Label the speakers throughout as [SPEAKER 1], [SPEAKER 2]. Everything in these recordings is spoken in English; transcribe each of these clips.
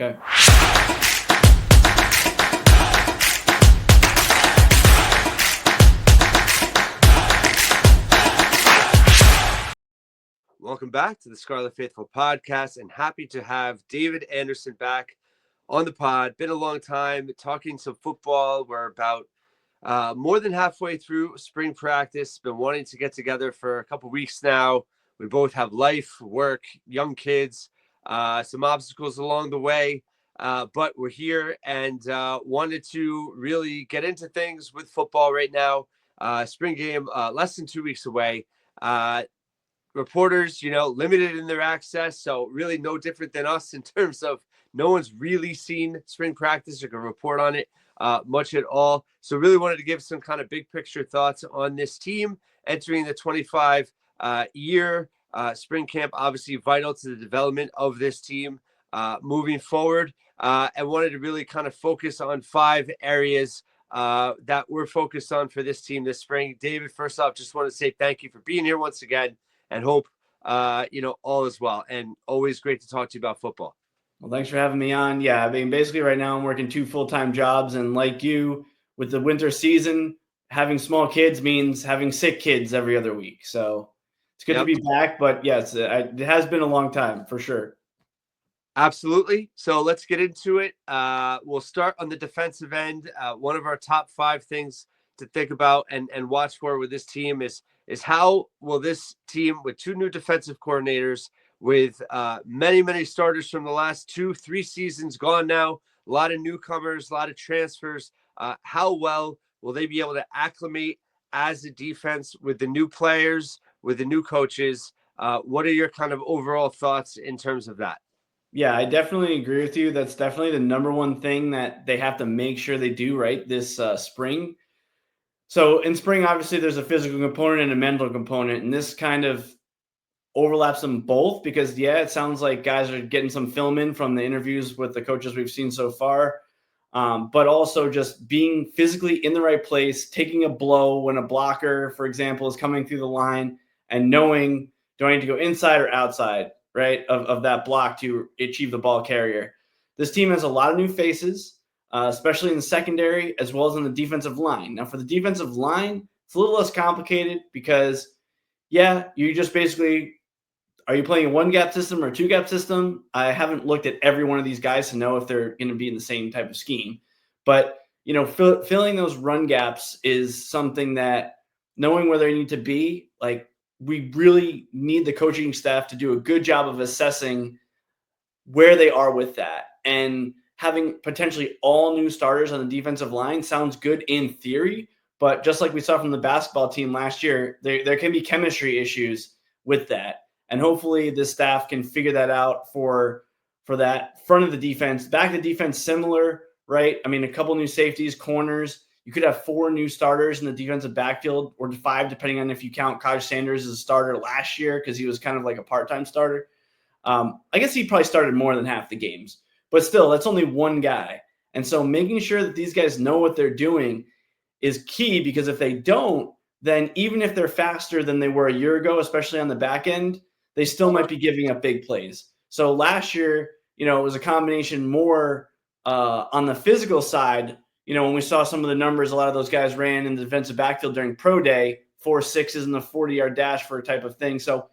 [SPEAKER 1] Okay.
[SPEAKER 2] Welcome back to the Scarlet Faithful podcast, and happy to have David Anderson back on the pod. Been a long time talking some football. We're about more than halfway through spring practice. Been wanting to get together for a couple weeks now. We both have life, work, young kids, some obstacles along the way, but we're here and wanted to really get into things with football right now. Spring game less than 2 weeks away. Reporters, limited in their access. So really no different than us in terms of no one's really seen spring practice or can report on it much at all. So really wanted to give some kind of big picture thoughts on this team entering the 25 year spring camp, obviously vital to the development of this team moving forward. And wanted to really kind of focus on 5 areas that we're focused on for this team this spring. David, first off, just want to say thank you for being here once again. And hope, all is well. And always great to talk to you about football.
[SPEAKER 1] Well, thanks for having me on. Yeah, I mean, basically right now I'm working 2 full-time jobs. And like you, with the winter season, having small kids means having sick kids every other week. So it's good to be back. But yes, it has been a long time for sure.
[SPEAKER 2] Absolutely. So let's get into it. We'll start on the defensive end. One of our top 5 things to think about and watch for with this team is how will this team with 2 new defensive coordinators, with many starters from the last 2-3 seasons gone now, a lot of newcomers, a lot of transfers, how well will they be able to acclimate as a defense with the new players, with the new coaches? What are your kind of overall thoughts in terms of that?
[SPEAKER 1] Yeah, I definitely agree with you. That's definitely the number one thing that they have to make sure they do right this spring. So in spring, obviously, there's a physical component and a mental component, and this kind of overlaps them both because, yeah, it sounds like guys are getting some film in from the interviews with the coaches we've seen so far, but also just being physically in the right place, taking a blow when a blocker, for example, is coming through the line and knowing, do I need to go inside or outside, right, of that block to achieve the ball carrier. This team has a lot of new faces, especially in the secondary as well as in the defensive line. Now, for the defensive line, it's a little less complicated because, yeah, you just basically, are you playing a 1-gap system or a 2-gap system? I haven't looked at every one of these guys to know if they're going to be in the same type of scheme. But, filling those run gaps is something that, knowing where they need to be, like, we really need the coaching staff to do a good job of assessing where they are with that. And having potentially all new starters on the defensive line sounds good in theory, but just like we saw from the basketball team last year, there can be chemistry issues with that. And hopefully the staff can figure that out for that front of the defense. Back to defense, similar, right? I mean, a couple new safeties, corners. You could have 4 new starters in the defensive backfield, or 5, depending on if you count Kaj Sanders as a starter last year because he was kind of like a part-time starter. I guess he probably started more than half the games, but still, that's only one guy. And so making sure that these guys know what they're doing is key, because if they don't, then even if they're faster than they were a year ago, especially on the back end, they still might be giving up big plays. So last year, it was a combination more on the physical side. When we saw some of the numbers, a lot of those guys ran in the defensive backfield during pro day, 4.6s in the 40-yard dash for a type of thing. So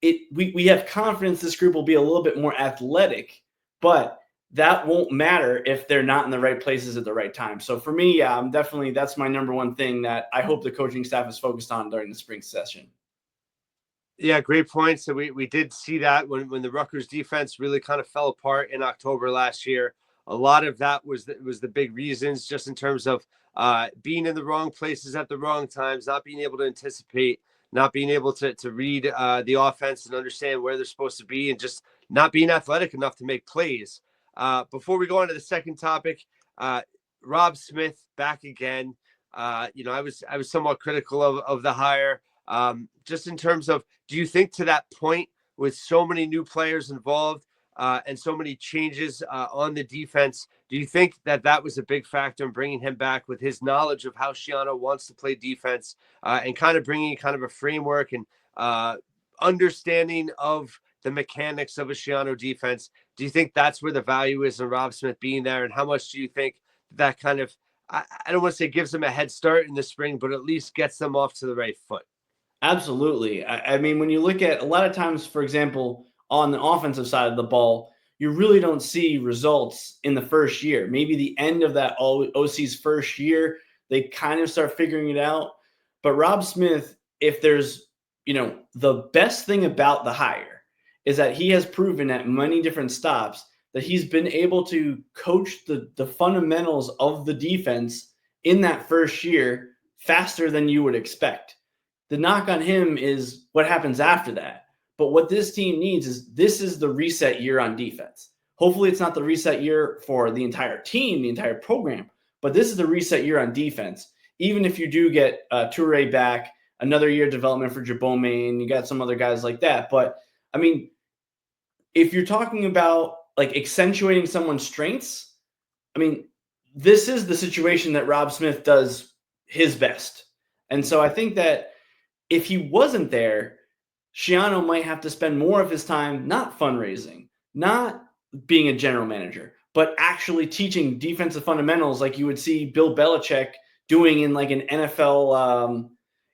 [SPEAKER 1] we have confidence this group will be a little bit more athletic, but that won't matter if they're not in the right places at the right time. So for me, yeah, that's my number one thing that I hope the coaching staff is focused on during the spring session.
[SPEAKER 2] Yeah, great point. So we did see that when the Rutgers defense really kind of fell apart in October last year. A lot of that was the big reasons, just in terms of being in the wrong places at the wrong times, not being able to anticipate, not being able to read the offense and understand where they're supposed to be, and just not being athletic enough to make plays. Before we go on to the second topic, Rob Smith back again. I was somewhat critical of the hire. Just in terms of, do you think to that point, with so many new players involved and so many changes on the defense, do you think that was a big factor in bringing him back, with his knowledge of how Schiano wants to play defense and kind of bringing kind of a framework and understanding of the mechanics of a Schiano defense? Do you think that's where the value is in Rob Smith being there? And how much do you think that kind of, I don't want to say gives them a head start in the spring, but at least gets them off to the right foot?
[SPEAKER 1] Absolutely. I mean, when you look at a lot of times, for example, on the offensive side of the ball, you really don't see results in the first year. Maybe the end of that OC's first year, they kind of start figuring it out. But Rob Smith, if there's, the best thing about the hire is that he has proven at many different stops that he's been able to coach the fundamentals of the defense in that first year faster than you would expect. The knock on him is what happens after that. But what this team needs is this is the reset year on defense. Hopefully, it's not the reset year for the entire team, the entire program, but this is the reset year on defense. Even if you do get Toure back, another year of development for Jabome, and you got some other guys like that. But I mean, if you're talking about like accentuating someone's strengths, I mean, this is the situation that Rob Smith does his best. And so I think that if he wasn't there, Schiano might have to spend more of his time not fundraising, not being a general manager, but actually teaching defensive fundamentals like you would see Bill Belichick doing in like an NFL,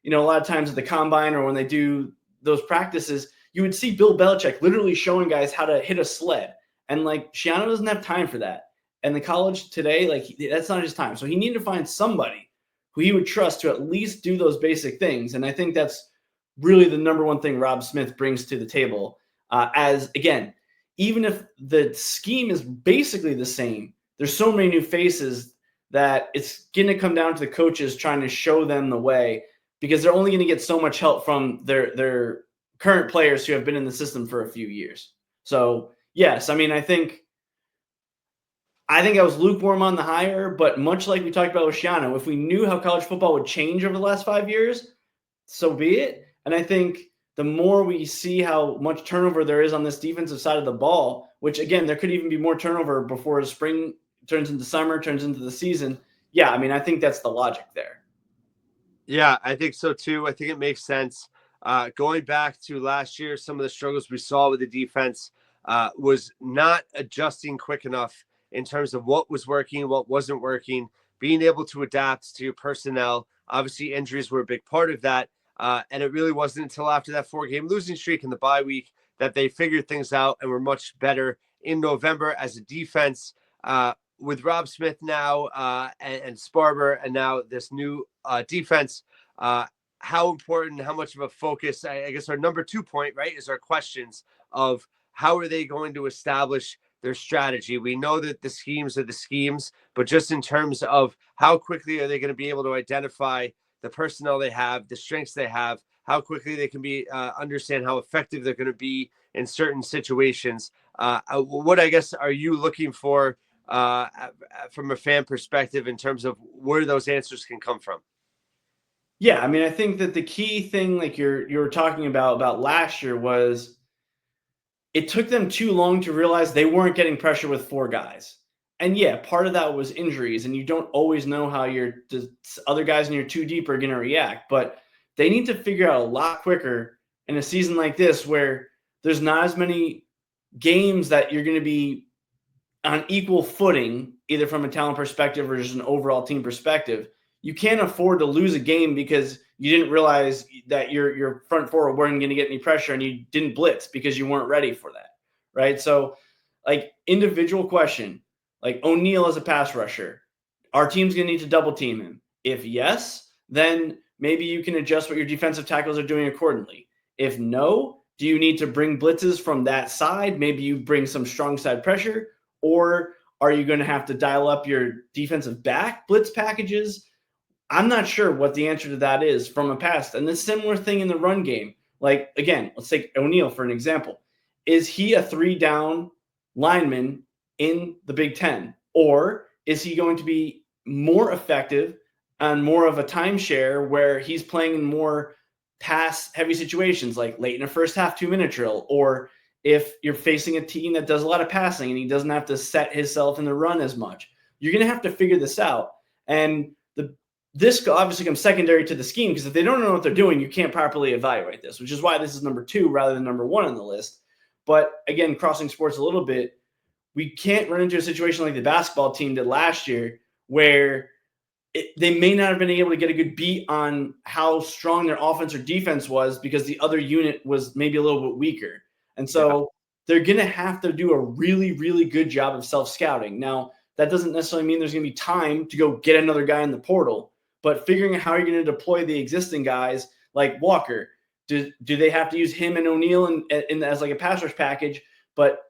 [SPEAKER 1] a lot of times at the combine or when they do those practices, you would see Bill Belichick literally showing guys how to hit a sled. And like Schiano doesn't have time for that. And the college today, like that's not his time. So he needed to find somebody who he would trust to at least do those basic things. And I think that's really the number one thing Rob Smith brings to the table. As again, even if the scheme is basically the same, there's so many new faces that it's going to come down to the coaches trying to show them the way, because they're only going to get so much help from their current players who have been in the system for a few years. So yes, I mean, I think I was lukewarm on the hire, but much like we talked about with Schiano, if we knew how college football would change over the last 5 years, so be it. And I think the more we see how much turnover there is on this defensive side of the ball, which again, there could even be more turnover before spring turns into summer, turns into the season. Yeah, I mean, I think that's the logic there.
[SPEAKER 2] Yeah, I think so too. I think it makes sense. Going back to last year, some of the struggles we saw with the defense was not adjusting quick enough in terms of what was working, what wasn't working, being able to adapt to personnel. Obviously, injuries were a big part of that. And it really wasn't until after that 4-game losing streak in the bye week that they figured things out and were much better in November as a defense. With Rob Smith now and Sparber and now this new defense, how important, how much of a focus, I guess our number 2 point, right, is our questions of how are they going to establish their strategy. We know that the schemes are the schemes, but just in terms of how quickly are they going to be able to identify the personnel they have, the strengths they have, how quickly they can be understand how effective they're going to be in certain situations. What I guess are you looking for from a fan perspective in terms of where those answers can come from?
[SPEAKER 1] Yeah, I mean, I think that the key thing, like you were talking about last year, was it took them too long to realize they weren't getting pressure with 4 guys. And yeah, part of that was injuries, and you don't always know how the other guys in your 2 deep are going to react. But they need to figure out a lot quicker in a season like this where there's not as many games that you're going to be on equal footing, either from a talent perspective or just an overall team perspective. You can't afford to lose a game because you didn't realize that your front four weren't going to get any pressure and you didn't blitz because you weren't ready for that, right? So, like, individual question, like O'Neal as a pass rusher, our team's going to need to double team him. If yes, then maybe you can adjust what your defensive tackles are doing accordingly. If no, do you need to bring blitzes from that side? Maybe you bring some strong side pressure, or are you going to have to dial up your defensive back blitz packages? I'm not sure what the answer to that is from a past. And the similar thing in the run game. Like, again, let's take O'Neal for an example. Is he a 3-down lineman in the Big Ten? Or is he going to be more effective on more of a timeshare where he's playing in more pass-heavy situations, like late in a first half 2-minute drill, or if you're facing a team that does a lot of passing and he doesn't have to set himself in the run as much? You're going to have to figure this out. And this obviously comes secondary to the scheme, because if they don't know what they're doing, you can't properly evaluate this, which is why this is number 2 rather than number 1 on the list. But again, crossing sports a little bit, we can't run into a situation like the basketball team did last year where they may not have been able to get a good beat on how strong their offense or defense was because the other unit was maybe a little bit weaker. And so they're going to have to do a really, really good job of self-scouting. Now, that doesn't necessarily mean there's going to be time to go get another guy in the portal, but figuring out how you're going to deploy the existing guys like Walker. Do they have to use him and O'Neal as like a pass rush package, but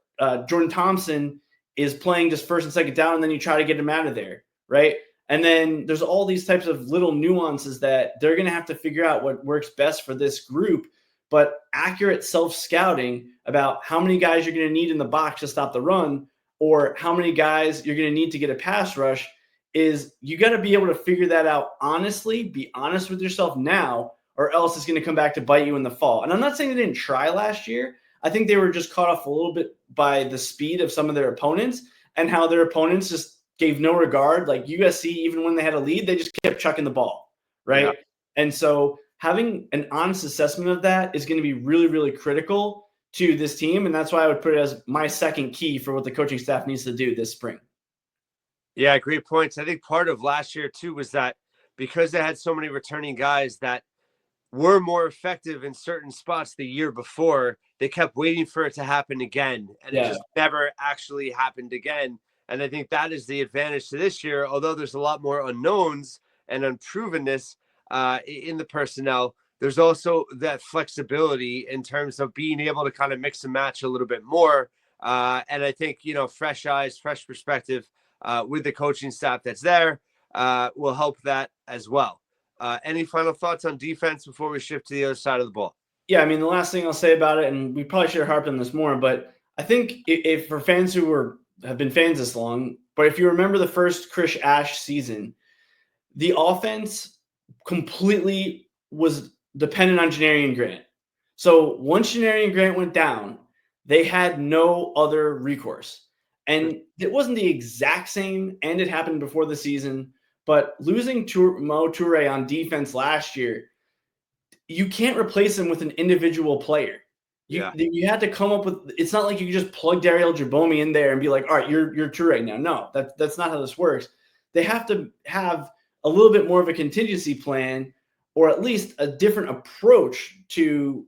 [SPEAKER 1] Jordan Thompson is playing just first and second down, and then you try to get him out of there, right? And then there's all these types of little nuances that they're going to have to figure out what works best for this group. But accurate self-scouting about how many guys you're going to need in the box to stop the run or how many guys you're going to need to get a pass rush is you got to be able to figure that out honestly, be honest with yourself now, or else it's going to come back to bite you in the fall. And I'm not saying they didn't try last year. I think they were just caught off a little bit by the speed of some of their opponents and how their opponents just gave no regard. Like USC, even when they had a lead, they just kept chucking the ball, right? Yeah. And so having an honest assessment of that is going to be really, really critical to this team. And that's why I would put it as my second key for what the coaching staff needs to do this spring.
[SPEAKER 2] Yeah, great points. I think part of last year too was that because they had so many returning guys that were more effective in certain spots the year before, they kept waiting for it to happen again. And it just never actually happened again. And I think that is the advantage to this year, although there's a lot more unknowns and unprovenness in the personnel. There's also that flexibility in terms of being able to kind of mix and match a little bit more. And I think, fresh eyes, fresh perspective with the coaching staff that's there will help that as well. Any final thoughts on defense before we shift to the other side of the ball?
[SPEAKER 1] Yeah, I mean, the last thing I'll say about it, and we probably should have harped on this more, but I think if for fans who have been fans this long, but if you remember the first Chris Ash season, the offense completely was dependent on Janarian Grant. So once Janarian Grant went down, they had no other recourse. And it wasn't the exact same, and it happened before the season, but losing Mo Toure on defense last year, you can't replace him with an individual player. You had to come up with. It's not like you can just plug Dariel Jabomi in there and be like, all right, you're Toure now. No, that's not how this works. They have to have a little bit more of a contingency plan, or at least a different approach to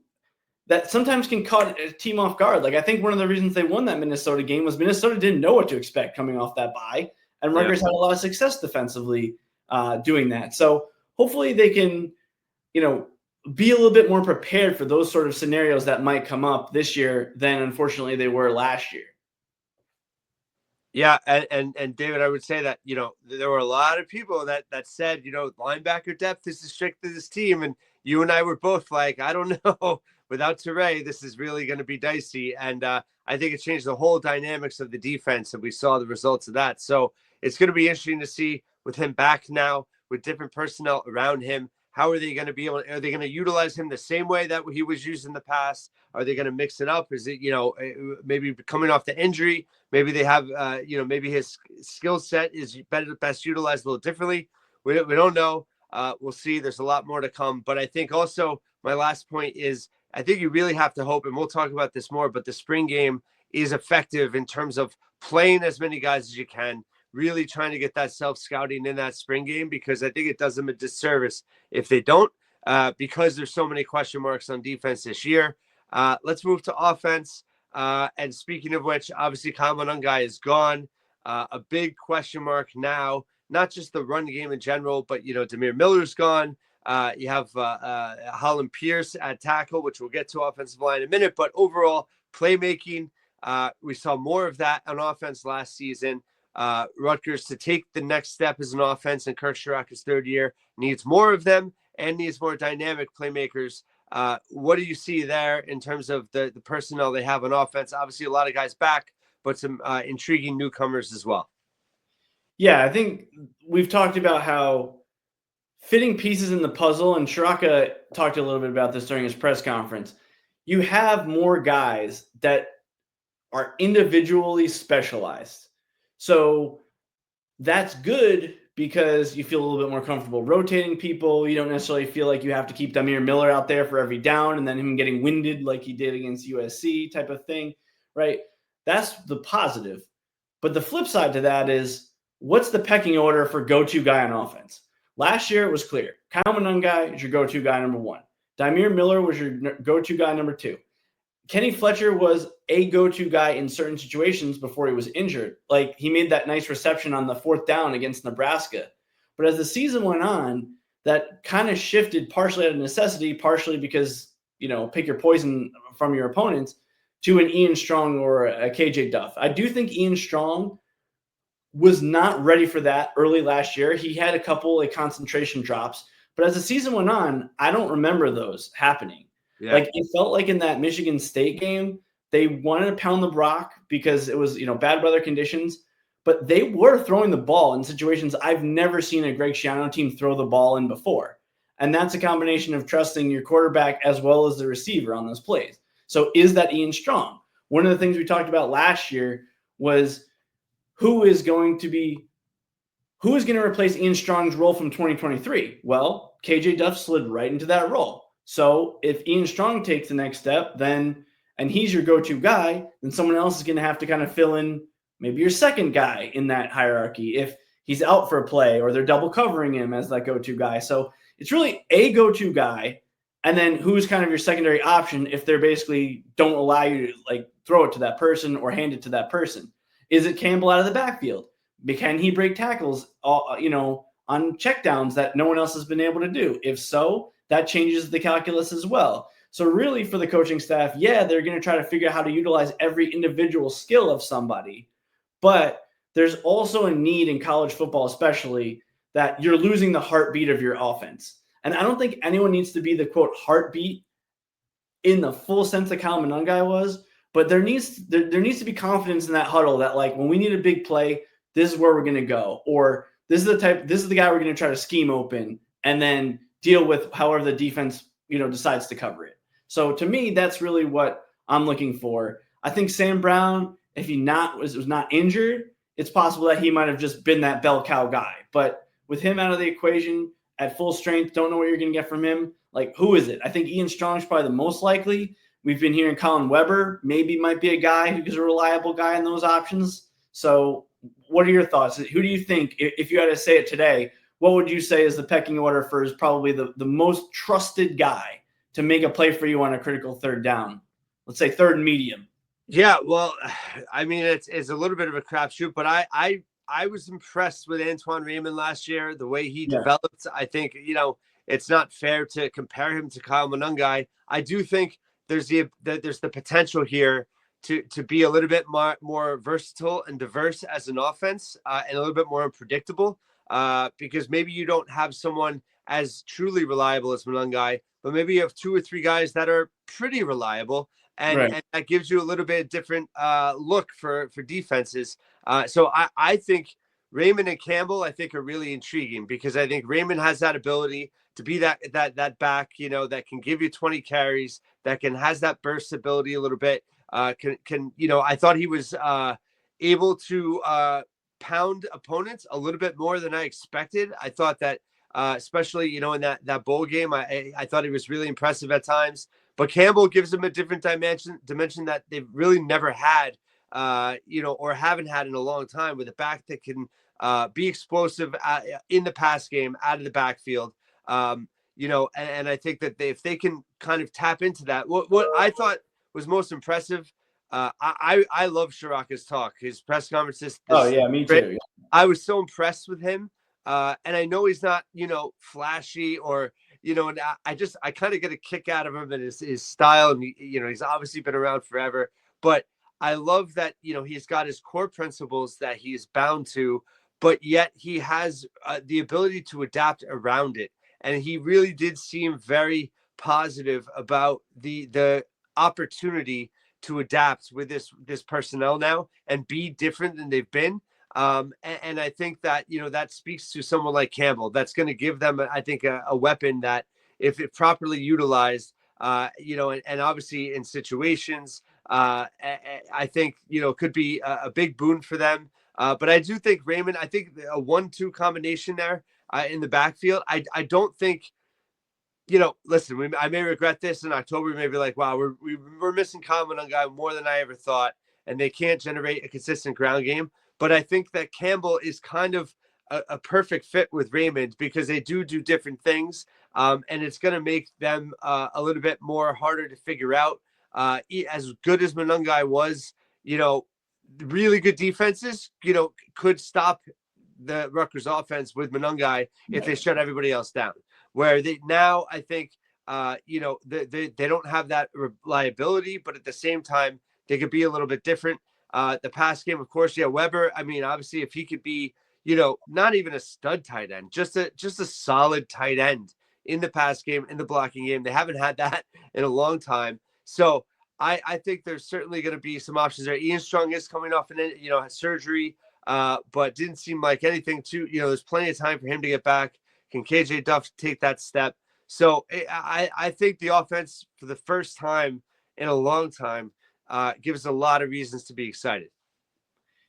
[SPEAKER 1] that. Sometimes can caught a team off guard. Like I think one of the reasons they won that Minnesota game was Minnesota didn't know what to expect coming off that bye, and Rutgers had a lot of success defensively doing that. So hopefully they can, be a little bit more prepared for those sort of scenarios that might come up this year than unfortunately they were last year.
[SPEAKER 2] Yeah, and David, I would say that, there were a lot of people that said, linebacker depth is the strength of this team. And you and I were both like, I don't know, without Toure, this is really going to be dicey. And I think it changed the whole dynamics of the defense, and we saw the results of that. So it's going to be interesting to see with him back now, with different personnel around him. How are they going to be able? Are they going to utilize him the same way that he was used in the past? Are they going to mix it up? Is it, maybe coming off the injury? Maybe they have, maybe his skill set is best utilized a little differently. We don't know. We'll see. There's a lot more to come. But I think also my last point is I think you really have to hope, and we'll talk about this more, but the spring game is effective in terms of playing as many guys as you can, really trying to get that self-scouting in that spring game, because I think it does them a disservice if they don't, because there's so many question marks on defense this year. Let's move to offense. And speaking of which, obviously Kyle Monangai is gone. A big question mark now, not just the run game in general, but, Demir Miller's gone. You have Holland Pierce at tackle, which we'll get to offensive line in a minute. But overall, playmaking, we saw more of that on offense last season. Rutgers, to take the next step as an offense in Kirk Shiraka's third year, needs more of them and needs more dynamic playmakers. What do you see there in terms of the personnel they have on offense? Obviously, a lot of guys back, but some intriguing newcomers as well.
[SPEAKER 1] Yeah, I think we've talked about how fitting pieces in the puzzle, and Shiraka talked a little bit about this during his press conference. You have more guys that are individually specialized. So that's good because you feel a little bit more comfortable rotating people. You don't necessarily feel like you have to keep Demir Miller out there for every down and then him getting winded like he did against USC type of thing, right? That's the positive. But the flip side to that is, what's the pecking order for go-to guy on offense? Last year, it was clear. Kyle Monangai is your go-to guy number one. Dymere Miller was your go-to guy number two. Kenny Fletcher was a go-to guy in certain situations before he was injured. Like, he made that nice reception on the fourth down against Nebraska. But as the season went on, that kind of shifted partially out of necessity, partially because, pick your poison from your opponents, to an Ian Strong or a KJ Duff. I do think Ian Strong was not ready for that early last year. He had a couple of concentration drops, but as the season went on, I don't remember those happening.
[SPEAKER 2] Yeah.
[SPEAKER 1] Like, it felt like in that Michigan State game, they wanted to pound the rock because it was, bad weather conditions, but they were throwing the ball in situations I've never seen a Greg Schiano team throw the ball in before. And that's a combination of trusting your quarterback as well as the receiver on those plays. So is that Ian Strong? One of the things we talked about last year was who is going to replace Ian Strong's role from 2023? Well, KJ Duff slid right into that role. So if Ian Strong takes the next step, and he's your go-to guy, then someone else is going to have to kind of fill in maybe your second guy in that hierarchy if he's out for a play or they're double covering him as that go-to guy. So it's really a go-to guy, and then who's kind of your secondary option if they're basically don't allow you to throw it to that person or hand it to that person. Is it Campbell out of the backfield? Can he break tackles, on checkdowns that no one else has been able to do? If so, that changes the calculus as well. So really, for the coaching staff, yeah, they're going to try to figure out how to utilize every individual skill of somebody. But there's also a need in college football, especially, that you're losing the heartbeat of your offense. And I don't think anyone needs to be the, quote, heartbeat in the full sense that Kyle Monangai was. But there needs to be confidence in that huddle that, when we need a big play, this is where we're going to go. Or this is the guy we're going to try to scheme open and then deal with however the defense, decides to cover it. So to me, that's really what I'm looking for. I think Sam Brown, if he was not injured, it's possible that he might have just been that bell cow guy. But with him out of the equation at full strength, don't know what you're going to get from him. Who is it? I think Ian Strong's probably the most likely. We've been hearing Colin Weber maybe might be a guy who's a reliable guy in those options. So what are your thoughts? Who do you think, if you had to say it today, what would you say is the pecking order for is probably the most trusted guy to make a play for you on a critical third down? Let's say third and medium.
[SPEAKER 2] Yeah, well, I mean, it's a little bit of a crapshoot, but I was impressed with Antoine Raymond last year, the way he developed. I think, it's not fair to compare him to Kyle Monangai. I do think there's the potential here to be a little bit more versatile and diverse as an offense, and a little bit more unpredictable, because maybe you don't have someone as truly reliable as Monangai, but maybe you have two or three guys that are pretty reliable, and that gives you a little bit different look for defenses. So I think Raymond and Campbell, I think, are really intriguing, because I think Raymond has that ability to be that back, that can give you 20 carries, that has that burst ability a little bit. I thought he was able to pound opponents a little bit more than I expected. I thought that, especially, in that bowl game, I thought he was really impressive at times. But Campbell gives him a different dimension that they've really never had, or haven't had in a long time, with a back that can be explosive in the pass game, out of the backfield. And I think that if they can kind of tap into that, what I thought was most impressive, I love Shiraka's talk, his press conferences.
[SPEAKER 1] Oh yeah, me too. Yeah.
[SPEAKER 2] I was so impressed with him, and I know he's not, flashy, or and I kind of get a kick out of him and his style, and he's obviously been around forever, but I love that he's got his core principles that he's bound to, but yet he has the ability to adapt around it, and he really did seem very positive about the opportunity to adapt with this personnel now and be different than they've been. And I think that, that speaks to someone like Campbell. That's going to give them, I think, a weapon that, if it properly utilized, and obviously in situations, I think, could be a big boon for them. But I do think Raymond, I think a 1-2 combination there in the backfield. I don't think, listen, I may regret this in October. We may be like, wow, we're missing Kyle Monangai more than I ever thought, and they can't generate a consistent ground game. but I think that Campbell is kind of a perfect fit with Raymond because they do different things, and it's going to make them a little bit more harder to figure out. As good as Monungai was, really good defenses, could stop the Rutgers offense with Monungai if they shut everybody else down. Where they now, I think, they don't have that reliability, but at the same time, they could be a little bit different. The pass game, of course, Weber. I mean, obviously, if he could be, not even a stud tight end, just a solid tight end in the pass game, in the blocking game. They haven't had that in a long time. So I think there's certainly going to be some options there. Ian Strong is coming off has surgery, but didn't seem like anything too. There's plenty of time for him to get back. Can KJ Duff take that step? So I think the offense, for the first time in a long time, gives a lot of reasons to be excited.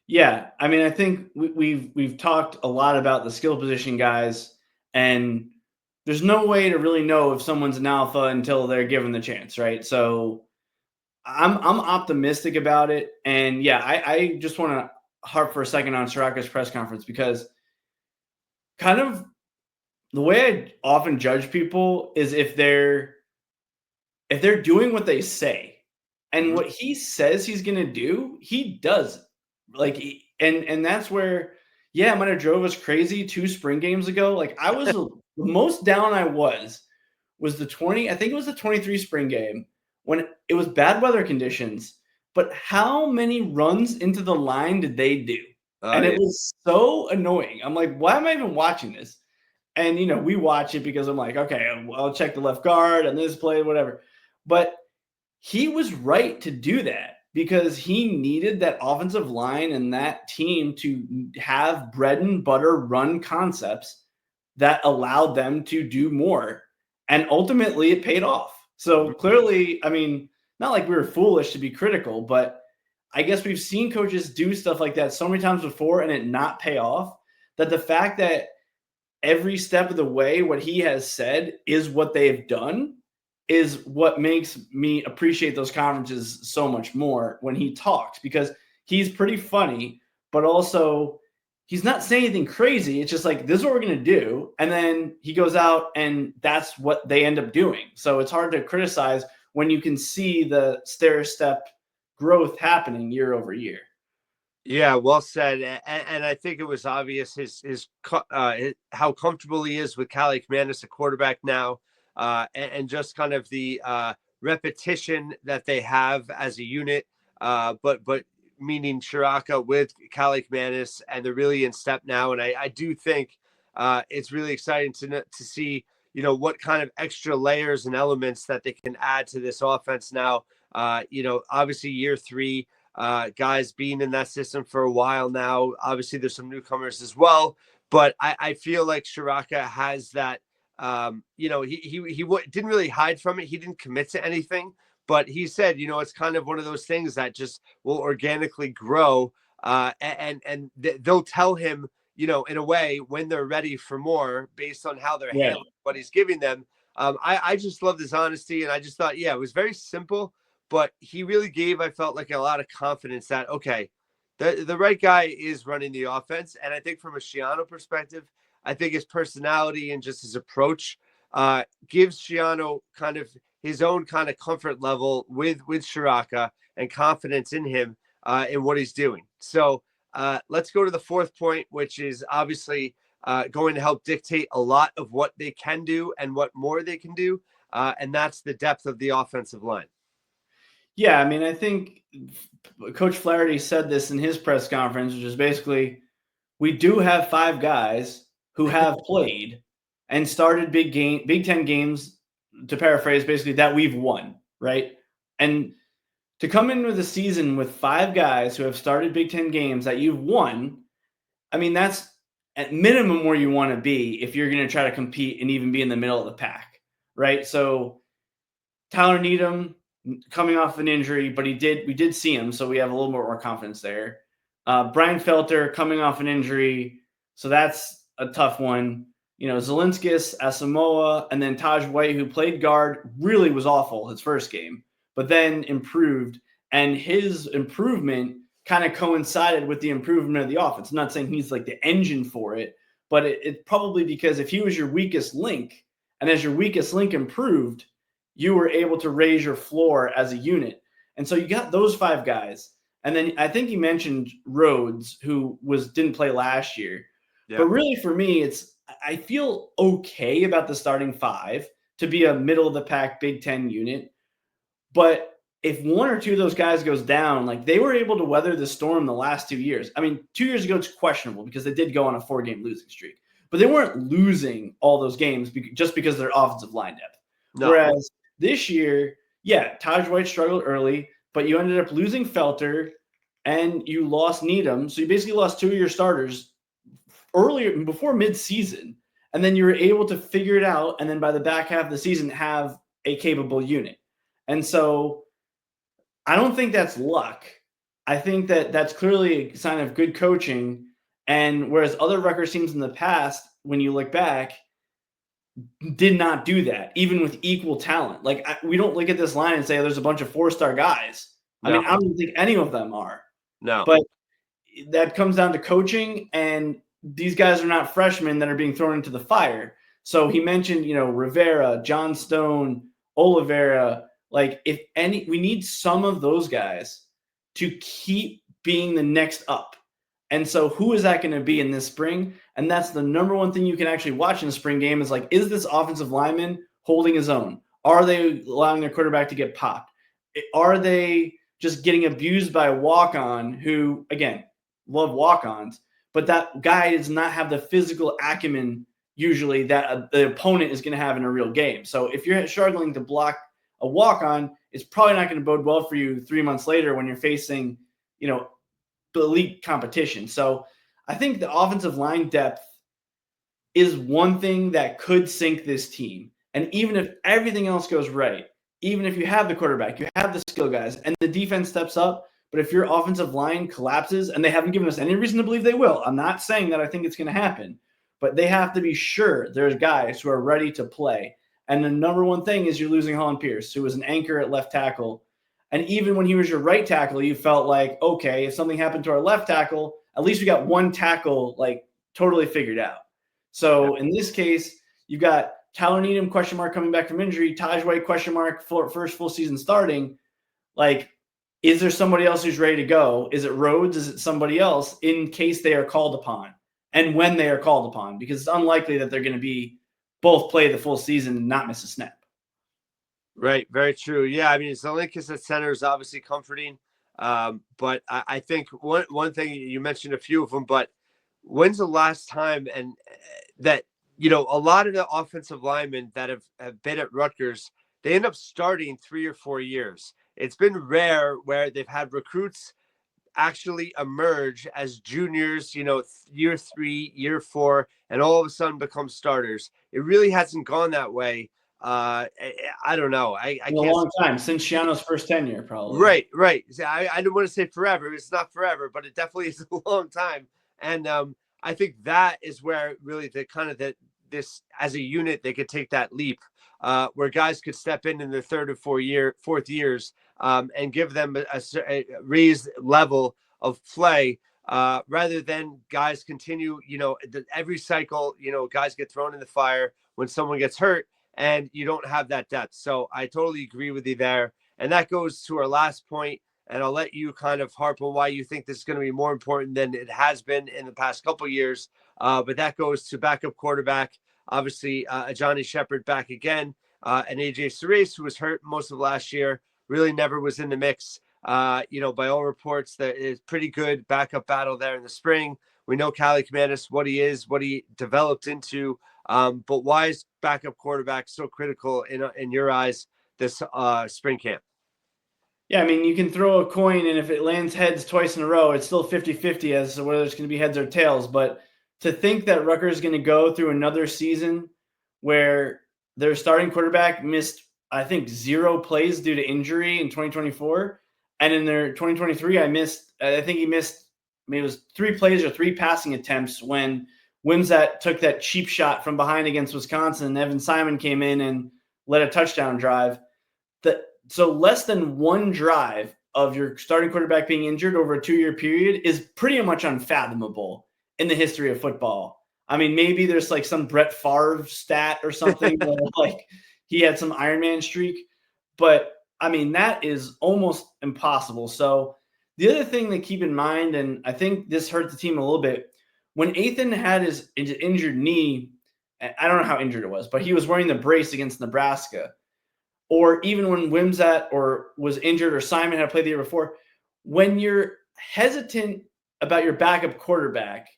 [SPEAKER 1] Yeah, I mean, I think we've talked a lot about the skill position guys, and there's no way to really know if someone's an alpha until they're given the chance, right? So I'm optimistic about it, and yeah, I just want to harp for a second on Soraka's press conference because kind of the way I often judge people is if they're doing what they say, and what he says he's gonna do, he does. Like, and that's where, yeah, it might have drove us crazy 2 spring games ago. Like, I was the most down I was the 20, I think it was the 23 spring game when it was bad weather conditions, but how many runs into the line did they do? And it was so annoying. I'm like, why am I even watching this? And, we watch it because I'm like, okay, I'll check the left guard and this play, whatever. But he was right to do that because he needed that offensive line and that team to have bread and butter run concepts that allowed them to do more. And ultimately, it paid off. So clearly, I mean, not like we were foolish to be critical, but I guess we've seen coaches do stuff like that so many times before and it not pay off, that the fact that every step of the way, what he has said is what they've done is what makes me appreciate those conferences so much more when he talks, because he's pretty funny, but also he's not saying anything crazy. It's just like, this is what we're going to do. And then he goes out and that's what they end up doing. So it's hard to criticize when you can see the stair step growth happening year over year.
[SPEAKER 2] Yeah, well said. And I think it was obvious how comfortable he is with Callie Commandus, a quarterback now, and just kind of the repetition that they have as a unit. But meaning Shiraka with Callie Commandus, and they're really in step now. And I do think it's really exciting to see what kind of extra layers and elements that they can add to this offense now. Obviously year 3. Guys being in that system for a while now. Obviously, there's some newcomers as well, but I feel like Shiraka has that. He didn't really hide from it. He didn't commit to anything, but he said, it's kind of one of those things that just will organically grow. And they'll tell him, in a way, when they're ready for more based on how they're handling what he's giving them. I just love this honesty, and I just thought, it was very simple. But he really gave, I felt like, a lot of confidence that, okay, the right guy is running the offense. And I think from a Schiano perspective, I think his personality and just his approach gives Schiano kind of his own kind of comfort level with Shiraka and confidence in him in what he's doing. So let's go to the 4th point, which is obviously going to help dictate a lot of what they can do and what more they can do. And that's the depth of the offensive line.
[SPEAKER 1] Yeah, I mean, I think Coach Flaherty said this in his press conference, which is basically, we do have 5 guys who have played and started Big Ten games, to paraphrase, basically, that we've won, right? And to come in with a season with 5 guys who have started Big Ten games that you've won, I mean, that's at minimum where you want to be if you're going to try to compete and even be in the middle of the pack, right? So Tyler Needham coming off an injury, but we did see him, so we have a little more confidence there. Brian Felter coming off an injury, so that's a tough one. Zelinskis, Asamoah, and then Taj White, who played guard, really was awful his first game, but then improved. And his improvement kind of coincided with the improvement of the offense. I'm not saying he's like the engine for it, but it's probably because if he was your weakest link, and as your weakest link improved, you were able to raise your floor as a unit. And so you got those 5 guys. And then I think you mentioned Rhodes, who didn't play last year.
[SPEAKER 2] Yeah.
[SPEAKER 1] But really for me, I feel okay about the starting 5 to be a middle of the pack Big Ten unit. But if 1 or 2 of those guys goes down, like they were able to weather the storm the last 2 years. I mean, 2 years ago, it's questionable because they did go on a 4-game losing streak, but they weren't losing all those games just because of their offensive line depth. No. Whereas this year, yeah, Taj White struggled early, but you ended up losing Felter and you lost Needham. So you basically lost 2 of your starters earlier before midseason. And then you were able to figure it out. And then by the back half of the season, have a capable unit. And so I don't think that's luck. I think that that's clearly a sign of good coaching. And whereas other Rutgers teams in the past, when you look back, did not do that, even with equal talent. Like we don't look at this line and say there's a bunch of 4-star guys. No. I mean, I don't think any of them are.
[SPEAKER 2] No.
[SPEAKER 1] But that comes down to coaching, and these guys are not freshmen that are being thrown into the fire. So he mentioned, Rivera, John Stone, Oliveira. Like we need some of those guys to keep being the next up. And so who is that going to be in this spring? And that's the number one thing you can actually watch in a spring game is like, is this offensive lineman holding his own? Are they allowing their quarterback to get popped? Are they just getting abused by a walk-on who, again, love walk-ons, but that guy does not have the physical acumen usually that the opponent is going to have in a real game. So if you're struggling to block a walk-on, it's probably not going to bode well for you 3 months later when you're facing, elite competition. So I think the offensive line depth is one thing that could sink this team. And even if everything else goes right, even if you have the quarterback, you have the skill guys, and the defense steps up, but if your offensive line collapses, and they haven't given us any reason to believe they will, I'm not saying that I think it's going to happen, but they have to be sure there's guys who are ready to play. And the number one thing is you're losing Holland Pierce, who was an anchor at left tackle. And even when he was your right tackle, you felt like, okay, if something happened to our left tackle, at least we got one tackle like totally figured out. So in this case, you've got Tyler Needham question mark coming back from injury, Taj White question mark for first full season starting. Like, is there somebody else who's ready to go? Is it Rhodes? Is it somebody else in case they are called upon and when they are called upon? Because it's unlikely that they're going to be both play the full season and not miss a snap.
[SPEAKER 2] Right. Very true. Yeah. I mean, Zelinkus at center is obviously comforting. But I think one thing you mentioned a few of them, but when's the last time and that, a lot of the offensive linemen that have been at Rutgers, they end up starting 3 or 4 years. It's been rare where they've had recruits actually emerge as juniors, year 3, year 4, and all of a sudden become starters. It really hasn't gone that way. I don't know. I
[SPEAKER 1] can't. A long time since Shiano's first tenure,
[SPEAKER 2] probably. Right. I don't want to say forever. It's not forever, but it definitely is a long time. And I think that is where really the kind of this as a unit they could take that leap, where guys could step in their third or fourth years, and give them a raised level of play, rather than guys continue. Every cycle, guys get thrown in the fire when someone gets hurt. And you don't have that depth. So I totally agree with you there. And that goes to our last point. And I'll let you kind of harp on why you think this is going to be more important than it has been in the past couple of years. But that goes to backup quarterback. Obviously, Johnny Shepard back again. And AJ Cerise, who was hurt most of last year, really never was in the mix. By all reports, that is pretty good backup battle there in the spring. We know Cali Commandus, what he is, what he developed into. But why is backup quarterback so critical in your eyes this spring camp?
[SPEAKER 1] Yeah, I mean, you can throw a coin, and if it lands heads twice in a row, it's still 50-50 as to whether it's going to be heads or tails. But to think that Rutgers is going to go through another season where their starting quarterback missed, I think, 0 plays due to injury in 2024, and in their 2023, I think he missed, maybe it was 3 plays or 3 passing attempts when Wimsatt took that cheap shot from behind against Wisconsin, and Evan Simon came in and led a touchdown drive. So less than 1 drive of your starting quarterback being injured over a 2-year period is pretty much unfathomable in the history of football. I mean, maybe there's like some Brett Favre stat or something where like he had some Iron Man streak, but I mean, that is almost impossible. So the other thing to keep in mind, and I think this hurt the team a little bit, when Ethan had his injured knee, I don't know how injured it was, but he was wearing the brace against Nebraska. Or even when Wimsatt or was injured or Simon had played the year before, when you're hesitant about your backup quarterback,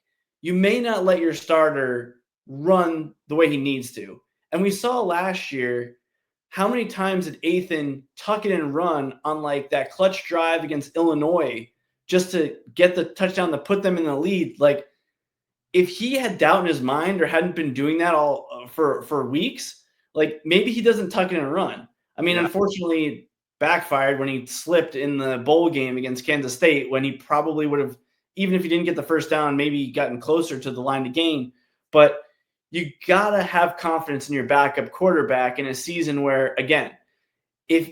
[SPEAKER 1] you may not let your starter run the way he needs to. And we saw last year how many times did Ethan tuck it and run on like that clutch drive against Illinois just to get the touchdown to put them in the lead. Like if he had doubt in his mind or hadn't been doing that all for weeks, like maybe he doesn't tuck it and run. I mean,
[SPEAKER 2] Yeah.
[SPEAKER 1] unfortunately, it backfired when he slipped in the bowl game against Kansas State when he probably would have, even if he didn't get the first down, maybe gotten closer to the line to gain. But you got to have confidence in your backup quarterback in a season where, again, if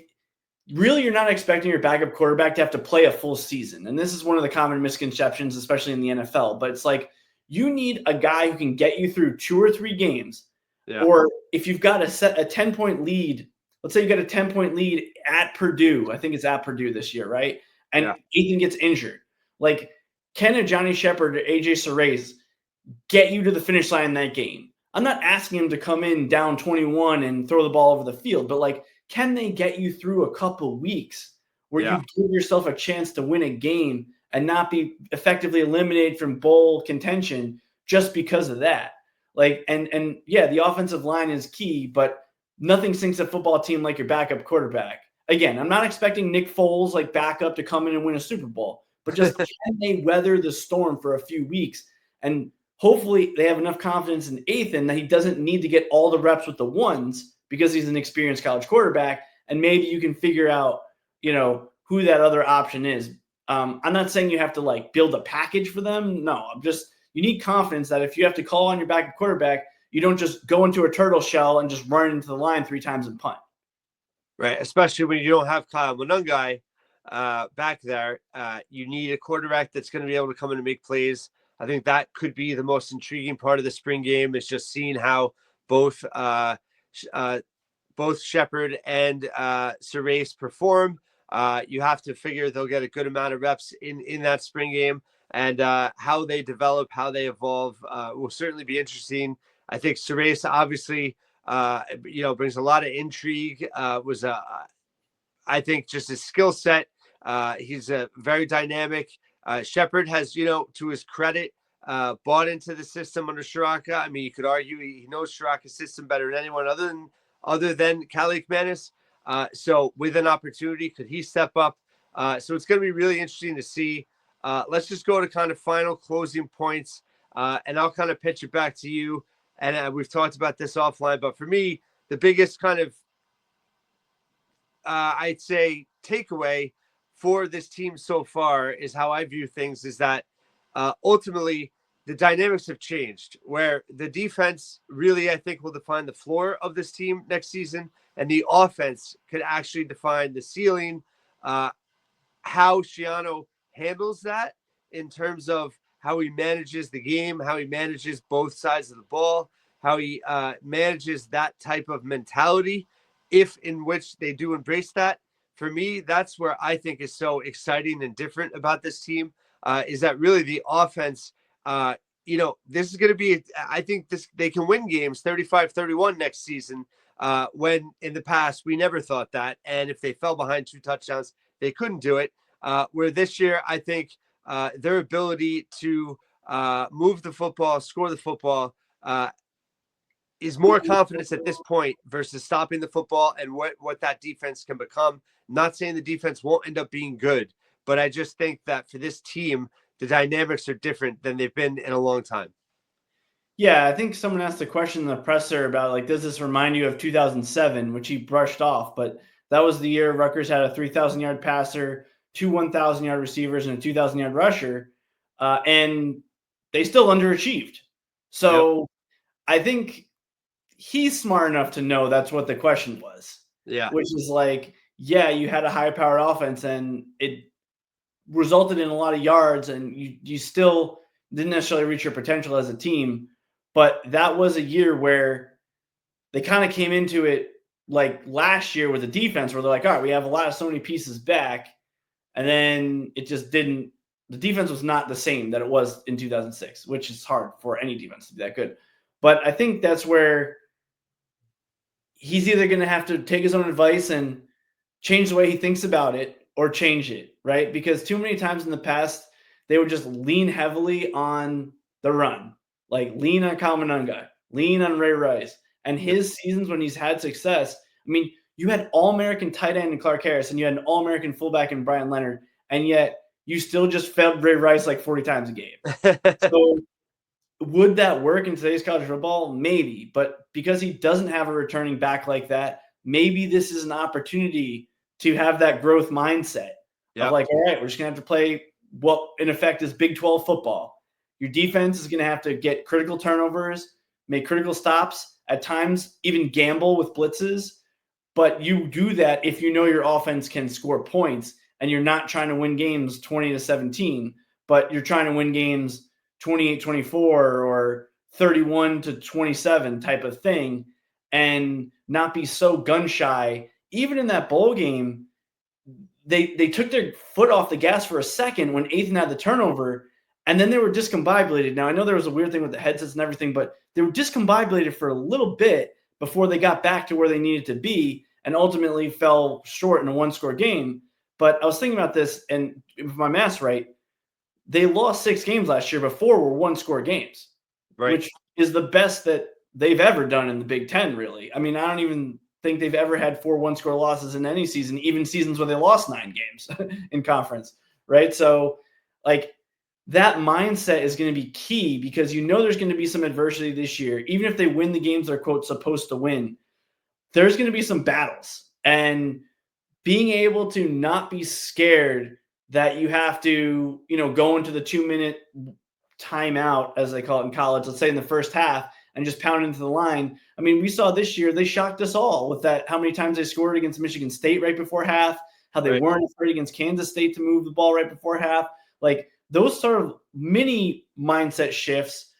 [SPEAKER 1] really you're not expecting your backup quarterback to have to play a full season. And this is one of the common misconceptions, especially in the NFL. But it's like you need a guy who can get you through 2 or 3 games.
[SPEAKER 2] Yeah.
[SPEAKER 1] Or if you've got a 10-point lead, let's say you got a 10-point lead at Purdue. I think it's at Purdue this year, right? And Ethan gets injured. Like, can a Johnny Shepard or AJ Sarays get you to the finish line in that game? I'm not asking him to come in down 21 and throw the ball over the field, but like, can they get you through a couple weeks where you give yourself a chance to win a game and not be effectively eliminated from bowl contention just because of that? Like, and yeah, the offensive line is key, but nothing sinks a football team like your backup quarterback. Again, I'm not expecting Nick Foles like backup to come in and win a Super Bowl, but just can they weather the storm for a few weeks? And hopefully they have enough confidence in Ethan that he doesn't need to get all the reps with the ones because he's an experienced college quarterback. And maybe you can figure out, who that other option is. I'm not saying you have to like build a package for them. No, you need confidence that if you have to call on your backup quarterback, you don't just go into a turtle shell and just run into the line 3 times and punt.
[SPEAKER 2] Right. Especially when you don't have Kyle Monungai back there. You need a quarterback that's going to be able to come in and make plays. I think that could be the most intriguing part of the spring game is just seeing how both Shepard and Sarace perform. You have to figure they'll get a good amount of reps in that spring game, and how they develop, how they evolve will certainly be interesting. I think Sarace obviously, brings a lot of intrigue. I think just his skill set. He's a very dynamic. Shepard has, to his credit, bought into the system under Shiraka. I mean, you could argue he knows Shiraka's system better than anyone other than Kalik Manis. So with an opportunity, could he step up? So it's going to be really interesting to see. Let's just go to kind of final closing points, and I'll kind of pitch it back to you. And we've talked about this offline, but for me, the biggest kind of, I'd say, takeaway for this team so far is how I view things is that ultimately the dynamics have changed where the defense really, I think, will define the floor of this team next season, and the offense could actually define the ceiling. How Shiano handles that in terms of how he manages the game, how he manages both sides of the ball, how he manages that type of mentality, if in which they do embrace that. For me, that's where I think is so exciting and different about this team, is that really the offense, this is going to be, I think they can win games 35-31 next season, when in the past we never thought that. And if they fell behind 2 touchdowns, they couldn't do it. Where this year, I think their ability to move the football, score the football, is more confidence at this point versus stopping the football and what that defense can become. Not saying the defense won't end up being good, but I just think that for this team, the dynamics are different than they've been in a long time.
[SPEAKER 1] Yeah, I think someone asked a question in the presser about like, does this remind you of 2007, which he brushed off, but that was the year Rutgers had a 3,000-yard passer, 2 1,000-yard receivers, and a 2,000-yard rusher, and they still underachieved. So I think he's smart enough to know that's what the question was.
[SPEAKER 2] Yeah.
[SPEAKER 1] Which is like, yeah, you had a high-powered offense, and it resulted in a lot of yards, and you still didn't necessarily reach your potential as a team. But that was a year where they kind of came into it like last year with the defense, where they're like, all right, we have so many pieces back, and then it just didn't. The defense was not the same that it was in 2006, which is hard for any defense to be that good. But I think that's where he's either going to have to take his own advice and change the way he thinks about it or change it, right? Because too many times in the past, they would just lean heavily on the run, like lean on Kamanunga, lean on Ray Rice. And his seasons when he's had success, I mean, you had All-American tight end in Clark Harris, and you had an All-American fullback in Brian Leonard, and yet you still just fed Ray Rice like 40 times a game. So would that work in today's college football? Maybe. But because he doesn't have a returning back like that, maybe this is an opportunity to have that growth mindset of like, all right, we're just going to have to play what in effect is Big 12 football. Your defense is going to have to get critical turnovers, make critical stops, at times even gamble with blitzes. But you do that if you know your offense can score points and you're not trying to win games 20-17, but you're trying to win games 28-24 or 31-27 type of thing, and not be so gun shy. Even in that bowl game, they took their foot off the gas for a second when Ethan had the turnover, and then they were discombobulated. Now, I know there was a weird thing with the headsets and everything, but they were discombobulated for a little bit before they got back to where they needed to be, and ultimately fell short in a one-score game. But I was thinking about this, and if my math's right, they lost 6 games last year before were one-score games,
[SPEAKER 2] Right.
[SPEAKER 1] which is the best that they've ever done in the Big Ten, really. I mean, I don't even think they've ever had 4 one-score losses in any season, even seasons where they lost 9 games in conference, right? So, like, that mindset is going to be key because you know there's going to be some adversity this year. Even if they win the games they're, quote, supposed to win, there's going to be some battles. And being able to not be scared that you have to, go into the 2-minute timeout, as they call it in college, let's say in the first half, and just pound into the line. I mean, we saw this year, they shocked us all with that, how many times they scored against Michigan State right before half, how they weren't afraid against Kansas State to move the ball right before half. Like, those sort of mini mindset shifts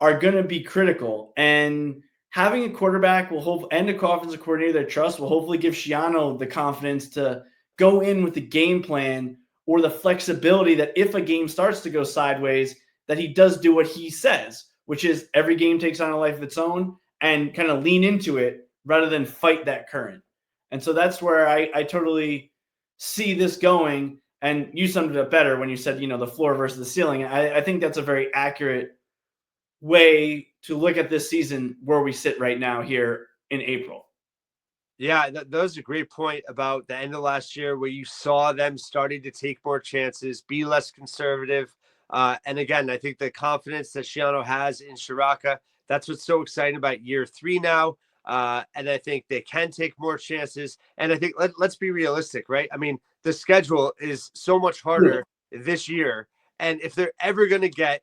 [SPEAKER 1] are going to be critical. And having a quarterback and a offensive coordinator they trust will hopefully give Schiano the confidence to go in with the game plan or the flexibility that if a game starts to go sideways, that he does do what he says, which is every game takes on a life of its own, and kind of lean into it rather than fight that current. And so that's where I totally see this going. And you summed it up better when you said, the floor versus the ceiling. I think that's a very accurate way to look at this season where we sit right now here in April.
[SPEAKER 2] Yeah, that was a great point about the end of last year where you saw them starting to take more chances, be less conservative. And again, I think the confidence that Schiano has in Shiraka, that's what's so exciting about year 3 now. And I think they can take more chances. And I think let's be realistic, right? I mean, the schedule is so much harder this year. And if they're ever going to get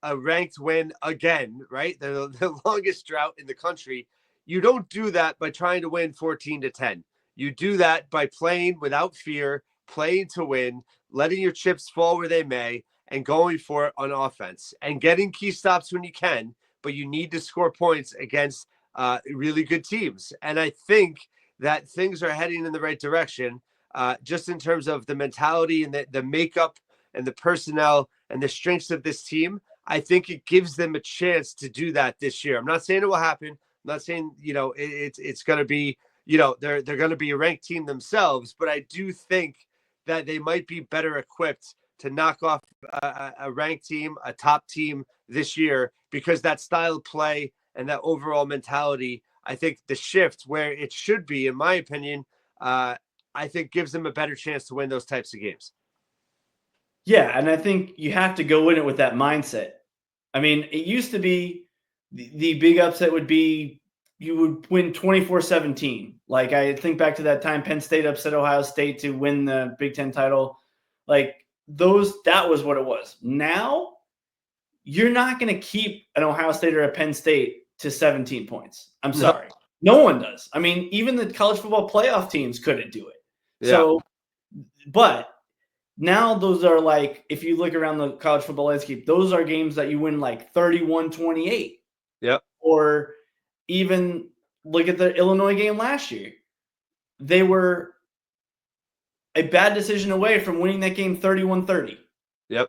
[SPEAKER 2] a ranked win again, right? The longest drought in the country. You don't do that by trying to win 14-10. You do that by playing without fear, playing to win, letting your chips fall where they may, and going for it on offense and getting key stops when you can. But you need to score points against really good teams. And I think that things are heading in the right direction, just in terms of the mentality and the makeup and the personnel and the strengths of this team. I think it gives them a chance to do that this year. I'm not saying it will happen. I'm not saying, it's going to be, they're going to be a ranked team themselves, but I do think that they might be better equipped to knock off a ranked team, a top team this year, because that style of play and that overall mentality, I think the shift where it should be, in my opinion, I think gives them a better chance to win those types of games.
[SPEAKER 1] Yeah, and I think you have to go in it with that mindset. I mean, it used to be the big upset would be you would win 24-17. Like, I think back to that time Penn State upset Ohio State to win the Big Ten title. Like, that was what it was. Now, you're not going to keep an Ohio State or a Penn State to 17 points. I'm sorry. No one does. I mean, even the college football playoff teams couldn't do it.
[SPEAKER 2] Yeah.
[SPEAKER 1] So, but now those are like, if you look around the college football landscape, those are games that you win like 31-28.
[SPEAKER 2] Yep.
[SPEAKER 1] Or even look at the Illinois game last year. They were a bad decision away from winning that game 31-30.
[SPEAKER 2] Yep.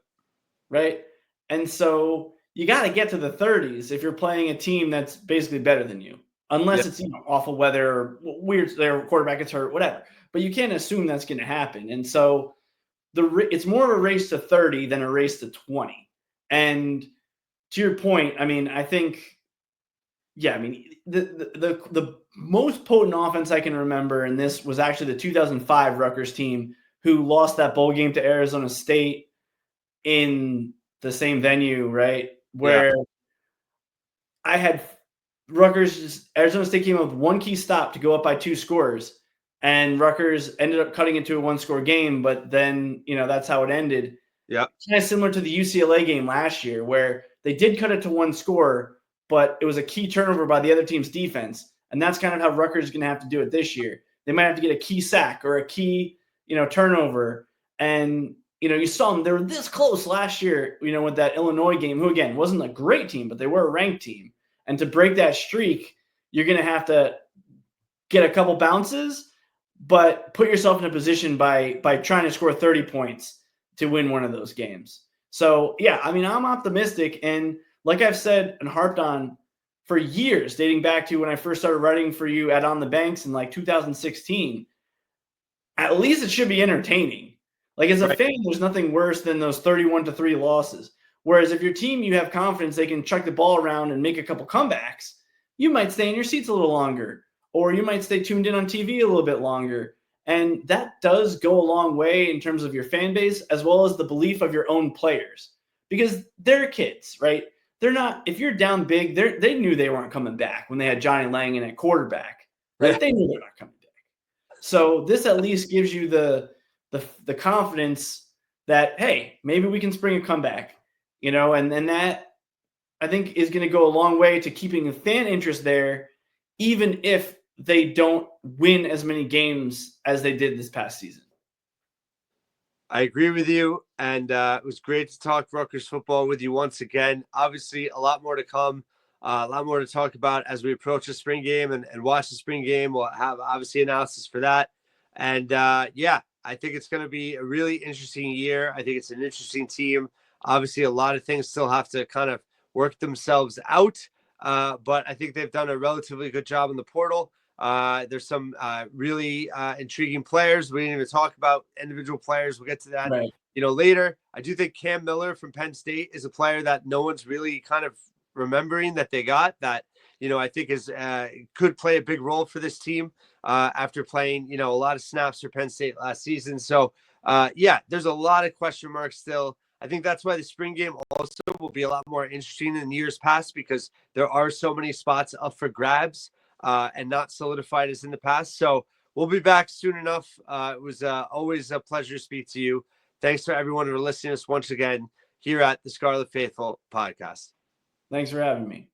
[SPEAKER 1] Right? And so you got to get to the 30s if you're playing a team that's basically better than you, unless
[SPEAKER 2] Yep.
[SPEAKER 1] it's awful weather or weird, their quarterback gets hurt, whatever. But you can't assume that's going to happen. And so it's more of a race to 30 than a race to 20. And to your point, I mean, I think, yeah, I mean, the most potent offense I can remember, and this was actually the 2005 Rutgers team who lost that bowl game to Arizona State in the same venue, right?
[SPEAKER 2] Yeah.
[SPEAKER 1] Where I had Arizona State came up with one key stop to go up by 2 scores, and Rutgers ended up cutting it to a 1-score game, but then, that's how it ended.
[SPEAKER 2] Yeah.
[SPEAKER 1] Kind of similar to the UCLA game last year, where they did cut it to 1 score, but it was a key turnover by the other team's defense. And that's kind of how Rutgers is going to have to do it this year. They might have to get a key sack or a key, turnover. And, you saw them, they were this close last year, with that Illinois game, who again wasn't a great team, but they were a ranked team. And to break that streak, you're going to have to get a couple bounces, but put yourself in a position by trying to score 30 points to win one of those games. So, yeah, I mean, I'm optimistic. And like I've said and harped on for years, dating back to when I first started writing for you at On the Banks in like 2016, at least it should be entertaining. Like, as a fan, there's nothing worse than those 31-3 losses. Whereas if your team, you have confidence they can chuck the ball around and make a couple comebacks, you might stay in your seats a little longer, or you might stay tuned in on TV a little bit longer. And that does go a long way in terms of your fan base, as well as the belief of your own players, because they're kids, right? They're not, if you're down big, they knew they weren't coming back when they had Johnny Langan at quarterback, right? They knew they're not coming back. So this at least gives you the confidence that, hey, maybe we can spring a comeback, and that I think is going to go a long way to keeping the fan interest there, even if they don't win as many games as they did this past season.
[SPEAKER 2] I agree with you. And it was great to talk Rutgers football with you once again. Obviously, a lot more to come, a lot more to talk about as we approach the spring game and watch the spring game. We'll have obviously analysis for that. And yeah, I think it's going to be a really interesting year. I think it's an interesting team. Obviously, a lot of things still have to kind of work themselves out. But I think they've done a relatively good job in the portal. There's some really intriguing players. We didn't even talk about individual players. We'll get to that,
[SPEAKER 1] Right.
[SPEAKER 2] Later. I do think Cam Miller from Penn State is a player that no one's really kind of remembering that they got, that, I think is could play a big role for this team after playing, a lot of snaps for Penn State last season. So, yeah, there's a lot of question marks still. I think that's why the spring game also will be a lot more interesting than years past, because there are so many spots up for grabs and not solidified as in the past. So we'll be back soon enough. It was always a pleasure to speak to you. Thanks to everyone for listening to us once again here at the Scarlet Faithful podcast.
[SPEAKER 1] Thanks for having me.